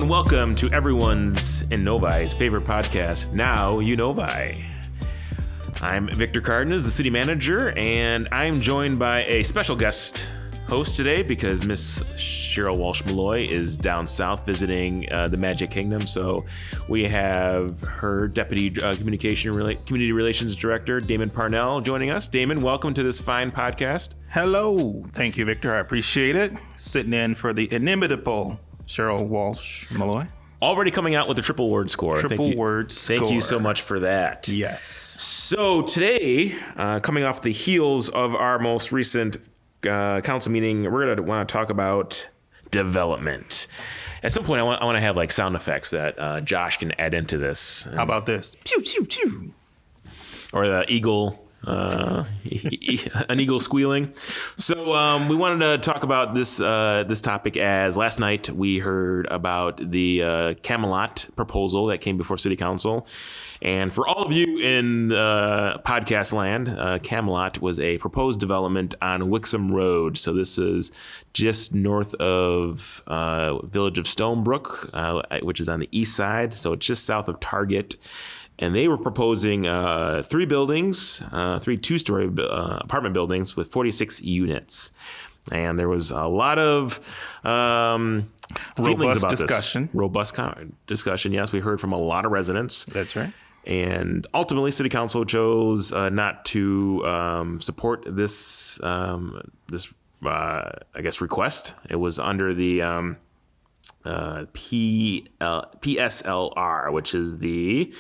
and welcome to everyone's in Novi's favorite podcast, Now You Novi. I'm Victor Cardenas, the city manager, and I'm joined by a special guest host today because Miss Cheryl Walsh-Malloy is down south visiting the Magic Kingdom. So we have her Deputy Community Relations Director, Damon Parnell, joining us. Damon, welcome to this fine podcast. Hello. Thank you, Victor. I appreciate it. Sitting in for the inimitable Cheryl Walsh-Malloy. Already coming out with a triple word score. Thank you so much for that. Yes. So today, coming off the heels of our most recent council meeting, we're going to want to talk about development. At some point, I want to have like sound effects that Josh can add into this. How about this? Pew, pew, pew. Or the eagle, an eagle squealing. So we wanted to talk about this topic as last night we heard about the Camelot proposal that came before City Council. And for all of you in podcast land, Camelot was a proposed development on Wixom Road. So this is just north of village of Stonebrook, which is on the east side. So it's just south of Target. And they were proposing three buildings, three two-story apartment buildings with 46 units. And there was a lot of robust discussion. Robust discussion, yes. We heard from a lot of residents. That's right. And ultimately, City Council chose not to support this, request. It was under the PSLR, which is the,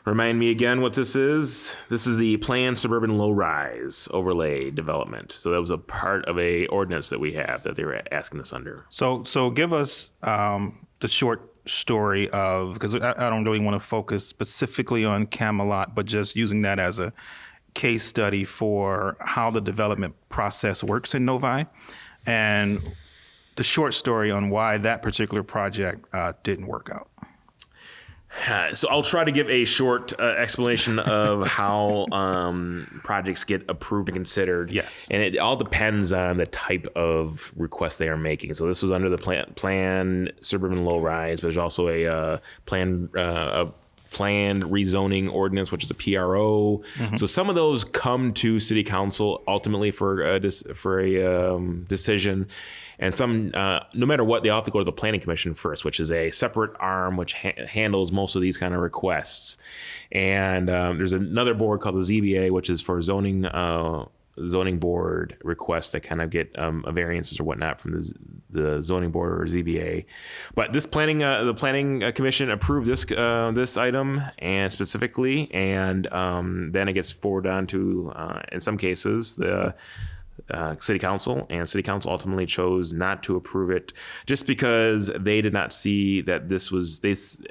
remind me again what this is. This is the Planned Suburban Low-Rise Overlay Development. So that was a part of a ordinance that we have that they were asking us under. So give us the short story of, because I don't really want to focus specifically on Camelot, but just using that as a case study for how the development process works in Novi, and the short story on why that particular project didn't work out. So I'll try to give a short explanation of how projects get approved and considered. Yes. And it all depends on the type of request they are making. So this was under the plan suburban low rise, but there's also a planned rezoning ordinance, which is a PRO. Mm-hmm. So some of those come to City Council ultimately for a decision. And some, no matter what, they all have to go to the Planning Commission first, which is a separate arm which handles most of these kind of requests. And there's another board called the ZBA, which is for zoning board requests that kind of get variances or whatnot from the zoning board or ZBA. But this the Planning Commission approved this item and specifically, and then it gets forwarded on to, in some cases, the City Council, and City Council ultimately chose not to approve it just because they did not see that this was,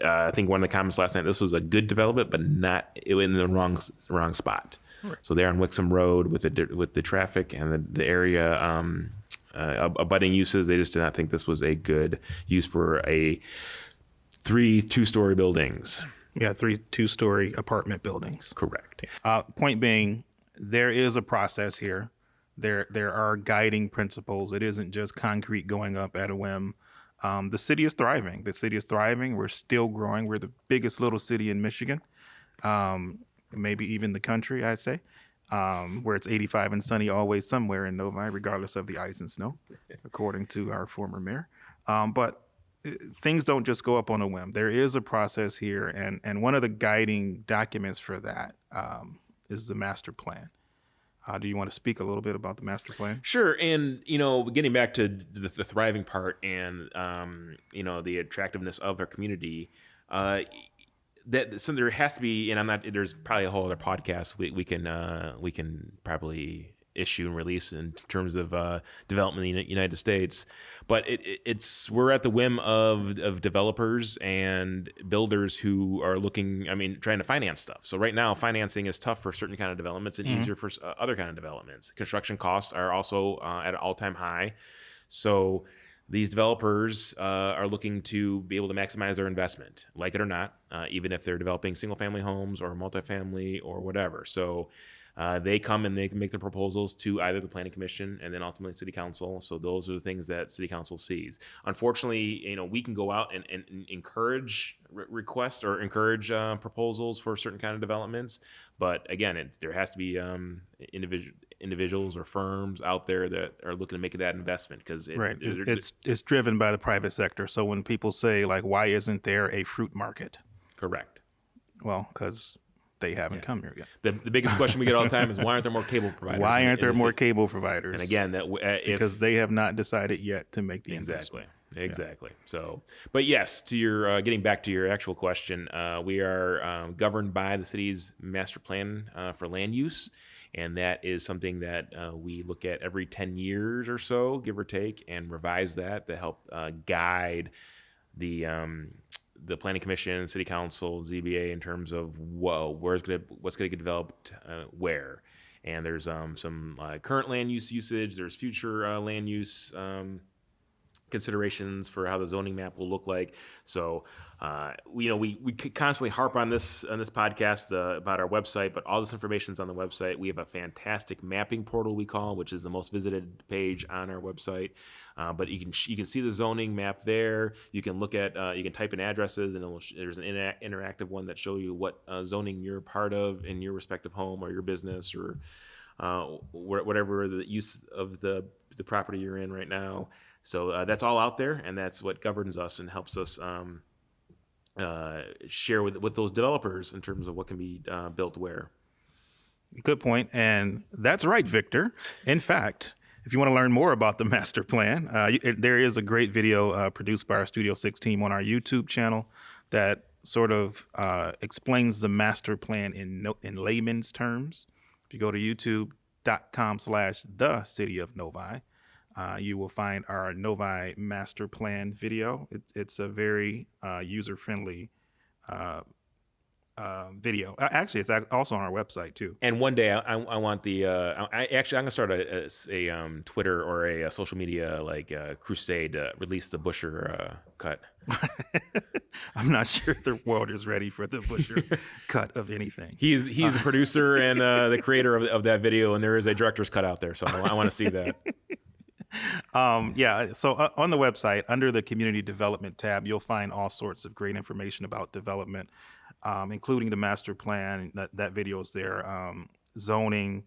I think one of the comments last night, this was a good development, but not in the wrong spot. Right. So they're on Wixom Road with the traffic and the area abutting uses. They just did not think this was a good use for three two-story buildings. Yeah, 3 two-story apartment buildings. Correct. Point being, there is a process here. There are guiding principles. It isn't just concrete going up at a whim. The city is thriving. We're still growing. We're the biggest little city in Michigan, maybe even the country, I'd say, where it's 85 and sunny always somewhere in Novi, regardless of the ice and snow, according to our former mayor. But things don't just go up on a whim. There is a process here, and one of the guiding documents for that is the master plan. Do you want to speak a little bit about the master plan? Sure. And, getting back to the thriving part and, the attractiveness of our community, so there has to be, and there's probably a whole other podcast we can probably issue and release in terms of development in the United States. But we're at the whim of developers and builders who are trying to finance stuff. So right now, financing is tough for certain kind of developments and easier for other kind of developments. Construction costs are also at an all-time high. So these developers are looking to be able to maximize their investment, like it or not, even if they're developing single-family homes or multifamily or whatever. So They come and they can make the proposals to either the planning commission and then ultimately city council. So those are the things that city council sees. Unfortunately, we can go out and encourage requests or encourage proposals for certain kind of developments. But again, there has to be individuals or firms out there that are looking to make that investment because it's driven by the private sector. So when people say like, why isn't there a fruit market? Correct. Well, because they haven't come here yet. The biggest question we get all the time is why aren't there more cable providers? Why aren't there more cable providers? And again, because they have not decided yet to make the investment. Exactly. So, but yes, to your getting back to your actual question, we are governed by the city's master plan for land use, and that is something that we look at every 10 years or so, give or take, and revise that to help guide the planning commission, city council, ZBA in terms of what's going to get developed where. And there's some current land use usage. There's future land use considerations for how the zoning map will look like. So, we constantly harp on this podcast about our website, but all this information is on the website. We have a fantastic mapping portal we call, which is the most visited page on our website. But you can see the zoning map there. You can look at you can type in addresses, and there's an interactive one that show you what zoning you're part of in your respective home or your business or whatever the use of the property you're in right now. So that's all out there, and that's what governs us and helps us share with those developers in terms of what can be built where. Good point, and that's right, Victor. In fact, if you want to learn more about the master plan, there is a great video produced by our Studio 6 team on our YouTube channel that sort of explains the master plan in layman's terms. If you go to youtube.com/the city of Novi, you will find our Novi master plan video. It's a very user-friendly video. Actually, it's also on our website too. And one day, I want the. I'm gonna start a Twitter or a social media crusade to release the Busher cut. I'm not sure the world is ready for the Busher cut of anything. He's the producer and the creator of that video, and there is a director's cut out there, so I want to see that. So on the website, under the community development tab, you'll find all sorts of great information about development, including the master plan. That video is there. Zoning,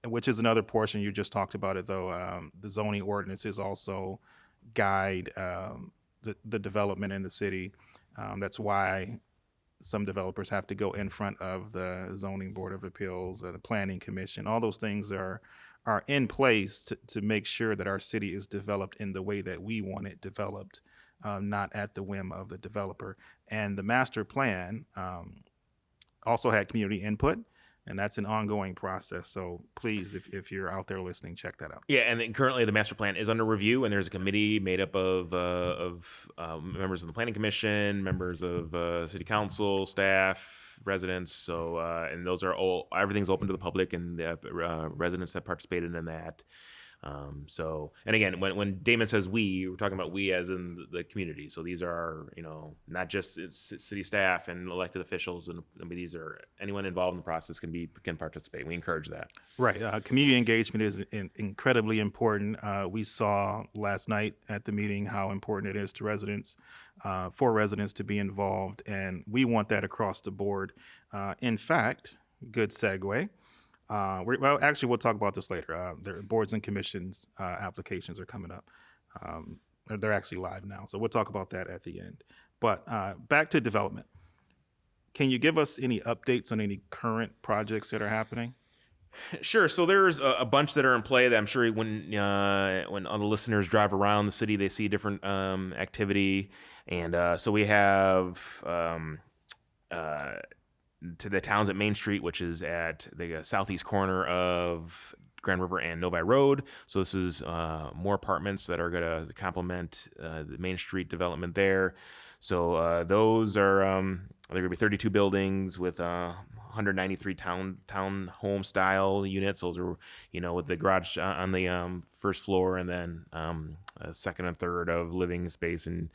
which is another portion you just talked about it though. The zoning ordinances also guide the development in the city. That's why some developers have to go in front of the zoning board of appeals, the planning commission. All those things are in place to make sure that our city is developed in the way that we want it developed, not at the whim of the developer. And the master plan also had community input, and that's an ongoing process. So please, if you're out there listening, check that out. Yeah, and then currently the master plan is under review, and there's a committee made up of members of the planning commission, members of city council, staff, residents. So and those are everything's open to the public, and the residents have participated in that. So, and again, when Damon says we're talking about we as in the community. So these are, not just city staff and elected officials. And I mean, these are anyone involved in the process can participate. We encourage that. Right. Community engagement is incredibly important. We saw last night at the meeting how important it is to residents, for residents to be involved. And we want that across the board. In fact, good segue. We'll talk about this later. Their boards and commissions applications are coming up. They're actually live now, so we'll talk about that at the end. But back to development. Can you give us any updates on any current projects that are happening? Sure. So there's a bunch that are in play that I'm sure when all the listeners drive around the city, they see different activity. And so we have to the towns at Main Street, which is at the southeast corner of Grand River and Novi Road. So this is more apartments that are going to complement the Main Street development there. So those are they're going to be 32 buildings with 193 town home style units. Those are with the garage on the first floor, and then a second and third of living space. And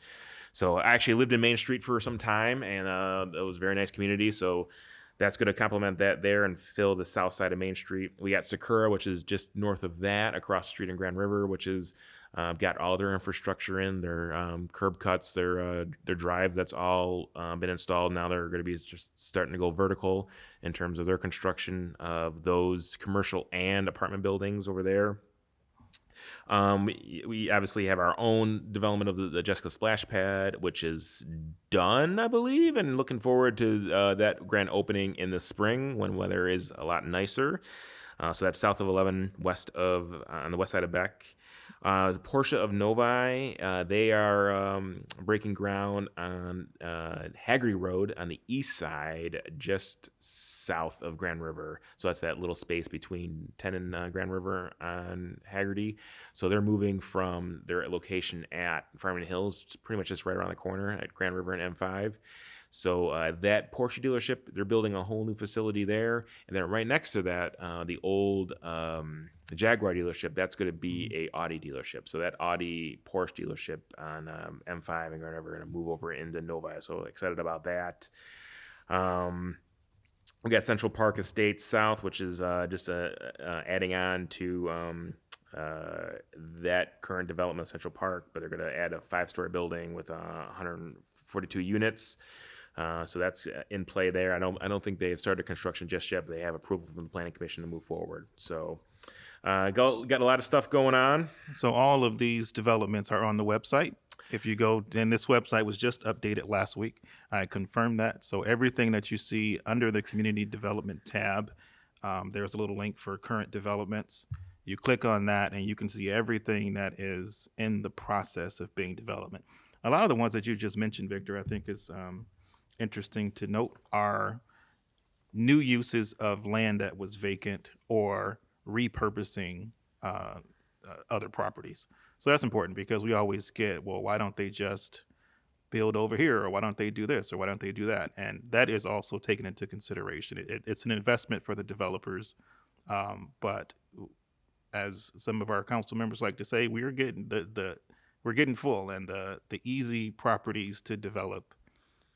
so I actually lived in Main Street for some time, and it was a very nice community. So That's going to complement that there and fill the south side of Main Street. We got Sakura, which is just north of that, across the street in Grand River, which is got all their infrastructure in, their curb cuts, their drives. That's all been installed. Now they're going to be just starting to go vertical in terms of their construction of those commercial and apartment buildings over there. We obviously have our own development of the Jessica Splash Pad, which is done, I believe, and looking forward to that grand opening in the spring when weather is a lot nicer. So that's south of 11, west of on the west side of Beck. The Porsche of Novi, they are breaking ground on Haggerty Road on the east side, just south of Grand River. So that's that little space between 10 and Grand River on Haggerty. So they're moving from their location at Farmington Hills, pretty much just right around the corner at Grand River and M5. So that Porsche dealership, they're building a whole new facility there. And then right next to that, the old Jaguar dealership, that's going to be a Audi dealership. So that Audi Porsche dealership on M5 and Grand River are going to move over into Novi. So excited about that. We got Central Park Estates South, which is just adding on to that current development of Central Park, but they're going to add a 5-story building with 142 units. So that's in play there. I don't think they have started construction just yet, but they have approval from the Planning Commission to move forward. So got a lot of stuff going on. So all of these developments are on the website. If you go, and this website was just updated last week. I confirmed that. So everything that you see under the Community Development tab, there's a little link for current developments. You click on that and you can see everything that is in the process of being developed. A lot of the ones that you just mentioned, Victor, I think is interesting to note are new uses of land that was vacant or repurposing other properties. So that's important because we always get, well, why don't they just build over here, or why don't they do this, or why don't they do that? And that is also taken into consideration. It's an investment for the developers, but as some of our council members like to say, we're getting we're getting full, and the easy properties to develop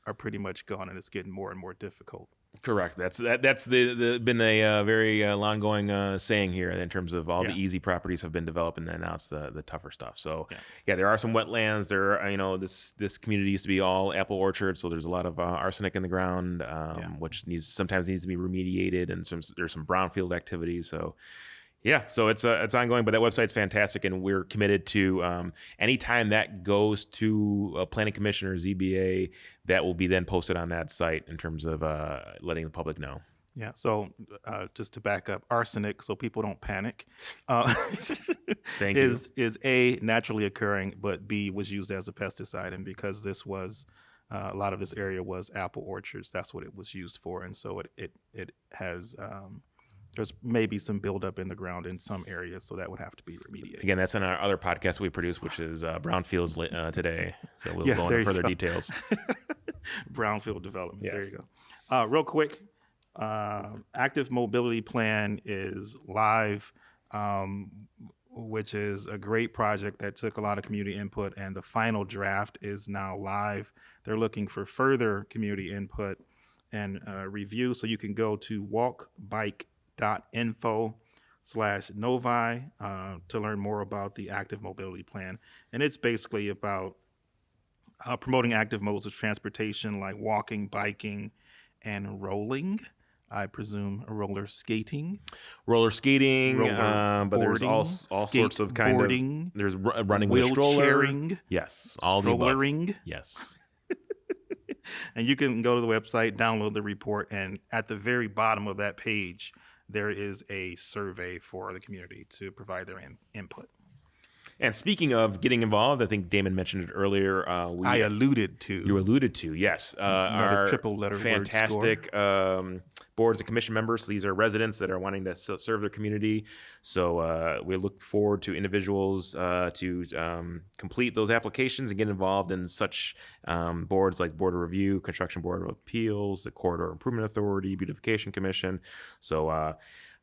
are pretty much gone, and it's getting more and more difficult. Correct. That's been a very long going saying here in terms of all the easy properties have been developed, and then now it's the tougher stuff. So yeah, there are some wetlands. There are, this community used to be all apple orchard, so there's a lot of arsenic in the ground, which sometimes needs to be remediated, and there's some brownfield activities. So. Yeah, so it's ongoing, but that website's fantastic, and we're committed to anytime that goes to a planning commission or ZBA, that will be then posted on that site in terms of letting the public know. Yeah, so just to back up, arsenic, so people don't panic, is A, naturally occurring, but B, was used as a pesticide, and because this was a lot of this area was apple orchards, that's what it was used for, and so it has. There's maybe some buildup in the ground in some areas, so that would have to be remediated. Again, that's in our other podcast we produce, which is Brownfields today. So we'll go into further details. Brownfield development. Yes. There you go. Real quick, Active Mobility Plan is live, which is a great project that took a lot of community input, and the final draft is now live. They're looking for further community input and review, so you can go to walkbike.info/Novi to learn more about the Active Mobility Plan. And it's basically about promoting active modes of transportation like walking, biking, and rolling. I presume roller skating. Roller skating, but there's all sorts of kind of. There's running with a stroller. Yes, all the above. Yes. And you can go to the website, download the report, and at the very bottom of that page, there is a survey for the community to provide their input. And speaking of getting involved, I think Damon mentioned it earlier. You alluded to, yes. Our triple letter fantastic boards of commission members. These are residents that are wanting to serve their community. So we look forward to individuals to complete those applications and get involved in such boards like Board of Review, Construction Board of Appeals, the Corridor Improvement Authority, Beautification Commission. So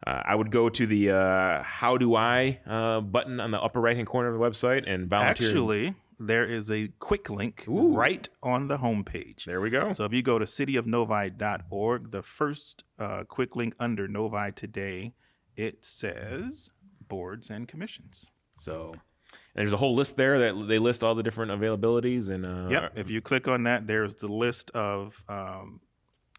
I would go to the How Do I button on the upper right-hand corner of the website and volunteer. Actually, there is a quick link right on the homepage. There we go. So if you go to cityofnovi.org, the first quick link under Novi today, it says boards and commissions. So and there's a whole list there that they list all the different availabilities. And yep, if you click on that, there's the list of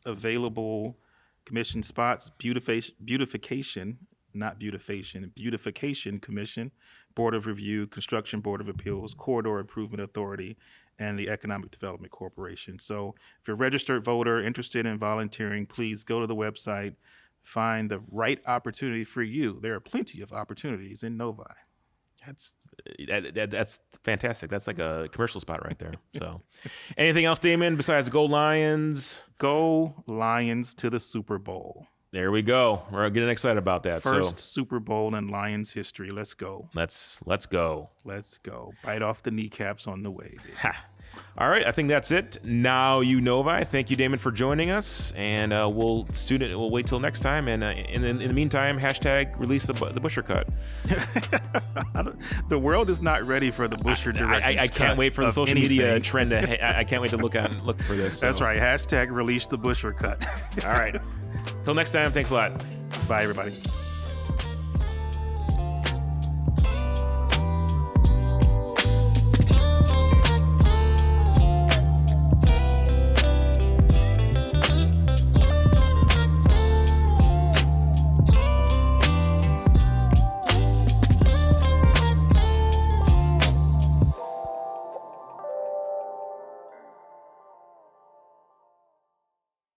available commission spots, beautification, not beautification, beautification commission, Board of Review, Construction Board of Appeals, Corridor Improvement Authority, and the Economic Development Corporation. So if you're a registered voter interested in volunteering, please go to the website, find the right opportunity for you. There are plenty of opportunities in Novi. That's fantastic. That's like a commercial spot right there. So anything else, Damon, besides Go Lions? Go Lions to the Super Bowl. There we go. We're getting excited about that. First Super Bowl in Lions history. Let's go. Let's go. Let's go. Bite off the kneecaps on the way. All right, I think that's it. Now you Novi. Thank you, Damon, for joining us, and we'll wait till next time. And in the meantime, hashtag release the Busher cut. The world is not ready for the Busher director's I can't wait for the social media trend. I can't wait to look for this. So. That's right. Hashtag release the Busher cut. All right. Till next time. Thanks a lot. Bye, everybody.